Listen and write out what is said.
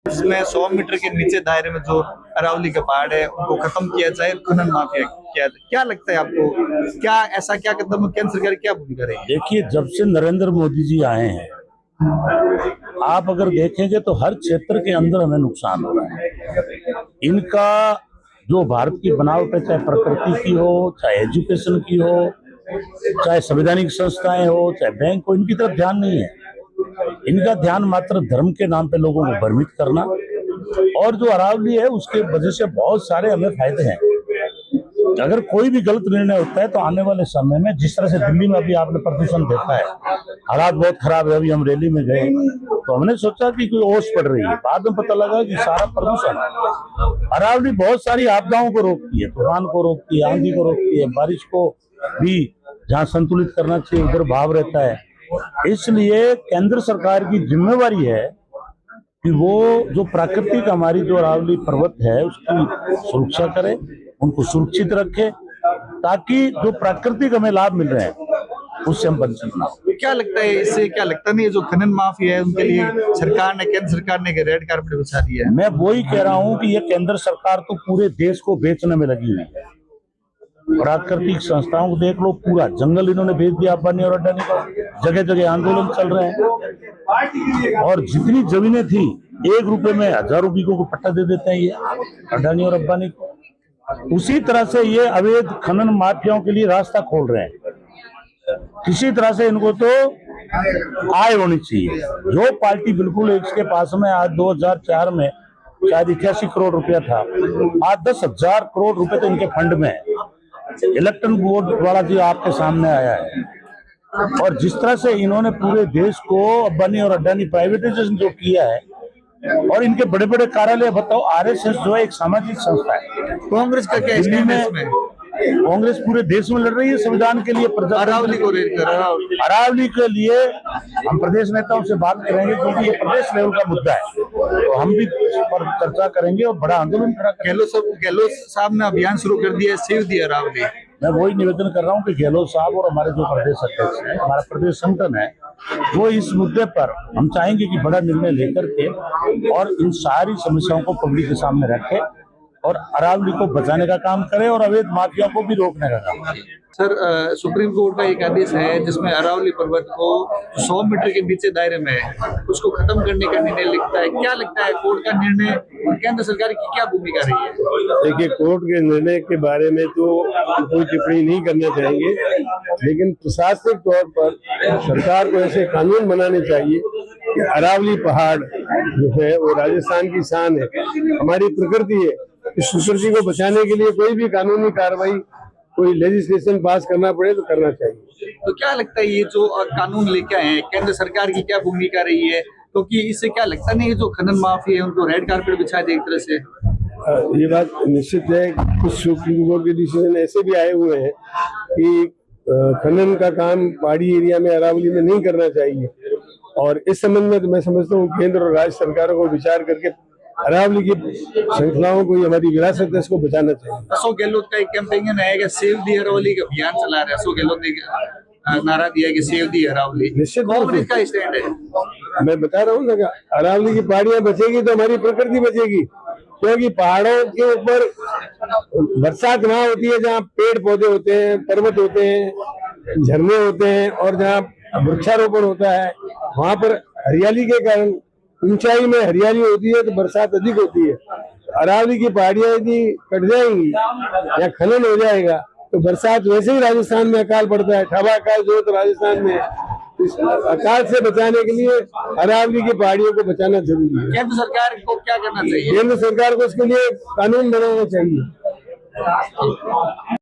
इसमें 100 मीटर के नीचे दायरे में जो अरावली का पहाड़ है उनको खत्म किया जाए, खनन माफिया किया जाए। क्या लगता है आपको, क्या ऐसा क्या कदम केंद्र सरकार क्या भूमिका रही है? देखिए, जब से नरेंद्र मोदी जी आए हैं, आप अगर देखेंगे तो हर क्षेत्र के अंदर हमें नुकसान हो रहा है। इनका जो भारत की बनावट है, चाहे प्रकृति की हो, चाहे एजुकेशन की हो, चाहे संवैधानिक संस्थाएं हो, चाहे बैंक हो, इनकी तरफ ध्यान नहीं है। इनका ध्यान मात्र धर्म के नाम पे लोगों को भ्रमित करना। और जो अरावली है उसके वजह से बहुत सारे हमें फायदे हैं। अगर कोई भी गलत निर्णय होता है तो आने वाले समय में, जिस तरह से दिल्ली में अभी आपने प्रदूषण देखा है, हालात बहुत खराब है। अभी हम रैली में गए तो हमने सोचा कि कोई ओस पड़ रही है, बाद में पता लगा कि सारा प्रदूषण। अरावली बहुत सारी आपदाओं को रोकती है, तूफान को रोकती है, आंधी को रोकती है, बारिश को भी जहाँ संतुलित करना चाहिए उधर भाव रहता है। इसलिए केंद्र सरकार की जिम्मेवारी है कि वो जो प्राकृतिक हमारी जो अरावली पर्वत है उसकी सुरक्षा करे, उनको सुरक्षित रखे, ताकि जो प्राकृतिक हमें लाभ मिल रहे हैं उससे हम वंचित ना हो। क्या लगता है इससे, क्या लगता नहीं है जो खनन माफिया है उनके लिए सरकार ने, केंद्र सरकार ने रेड कार्पेट बिछा दी है? मैं वही कह रहा हूँ कि ये केंद्र सरकार तो पूरे देश को बेचने में लगी हुई है। प्राकृतिक संस्थाओं को देख लो, पूरा जंगल इन्होंने बेच दिया अंबानी और अडानी को। जगह जगह आंदोलन चल रहे हैं और जितनी जमीनें थी 1 रुपए में हजारों बीघों को पट्टा दे देते हैं ये अडानी और अंबानी को। उसी तरह से ये अवैध खनन माफियाओं के लिए रास्ता खोल रहे हैं। किसी तरह से इनको तो आय होनी चाहिए। जो पार्टी बिल्कुल इसके पास में आज 2004 में शायद 81 करोड़ रुपया था, आज 10,000 करोड़ रुपए तो इनके फंड में है। इलेक्ट्रॉन बोर्ड वाला जो आपके सामने आया है, और जिस तरह से इन्होंने पूरे देश को अंबानी और अडानी प्राइवेटाइजेशन जो किया है, और इनके बड़े बड़े कार्यालय, बताओ आरएसएस जो है एक सामाजिक संस्था है। कांग्रेस का क्या दिल्ली में कांग्रेस पूरे देश में लड़ रही है संविधान के लिए, अरावली को अरावली के लिए हम प्रदेश नेताओं से बात करेंगे, क्योंकि ये प्रदेश लेवल का मुद्दा है, तो हम भी इस पर चर्चा करेंगे और बड़ा आंदोलन खड़ा करेंगे। गहलोत साहब ने अभियान शुरू कर दिया है, सेव दी अरावली। मैं वही निवेदन कर रहा हूँ कि गहलोत साहब और हमारे जो प्रदेश अध्यक्ष हैं, हमारा प्रदेश संगठन है, वो इस मुद्दे पर हम चाहेंगे कि बड़ा निर्णय लेकर के और इन सारी समस्याओं को पब्लिक के सामने रखे और अरावली को बचाने का काम करे और अवैध माफिया को भी रोकने का काम करे। सर, सुप्रीम कोर्ट का एक आदेश है जिसमें अरावली पर्वत को 100 मीटर के नीचे दायरे में उसको खत्म करने का निर्णय लिखता है। क्या लगता है कोर्ट का निर्णय और केंद्र सरकार की क्या भूमिका रही है? देखिए, कोर्ट के निर्णय के बारे में तो कोई टिप्पणी नहीं करना चाहेंगे, लेकिन प्रशासनिक तौर पर सरकार को ऐसे कानून बनाने चाहिए कि अरावली पहाड़ जो है वो राजस्थान की शान है, हमारी प्रकृति है। इस प्रकृति को बचाने के लिए कोई भी कानूनी कार्रवाई, कोई लेजिस्लेशन पास करना पड़े तो करना चाहिए। तो क्या लगता है ये जो कानून लेके आए हैं, केंद्र सरकार की क्या भूमिका रही है? क्योंकि इससे क्या लगता नहीं है जो खनन माफिया है उनको रेड कार्पेट बिछा दे एक तरह से? ये बात निश्चित है। कुछ सुप्रीम कोर्ट के डिसीजन ऐसे भी आए हुए हैं कि खनन का काम पहाड़ी एरिया में, अरावली में नहीं करना चाहिए, और इस संबंध में तो मैं समझता हूँ केंद्र और राज्य सरकारों को विचार करके अरावली की श्रृंखलाओं को, हमारी विरासत है, इसको बचाना चाहिए। अशोक गहलोत का एक कैंपेन है, सेव दी अरावली का अभियान चला रहा है। अशोक गहलोत ने नारा दिया कि सेव दी अरावली। निश्चित कांग्रेस का स्टैंड है। मैं बता रहा हूँ ना, अरावली की पहाड़ियां बचेगी तो हमारी प्रकृति बचेगी, क्योंकि पहाड़ों के ऊपर बरसात वहाँ होती है जहाँ पेड़ पौधे होते हैं, पर्वत होते हैं, झरने होते हैं, और जहाँ वृक्षारोपण होता है वहाँ पर हरियाली के कारण, ऊंचाई में हरियाली होती है तो बरसात अधिक होती है। अरावली की पहाड़ियां यदि कट जाएंगी या खनन हो जाएगा तो बरसात, वैसे ही राजस्थान में अकाल पड़ता है, ठबा अकाल जो तो राजस्थान में, इस अकाल से बचाने के लिए अरावली की पहाड़ियों को बचाना जरूरी है। केंद्र सरकार को क्या करना चाहिए? केंद्र सरकार को इसके लिए कानून बनाना चाहिए।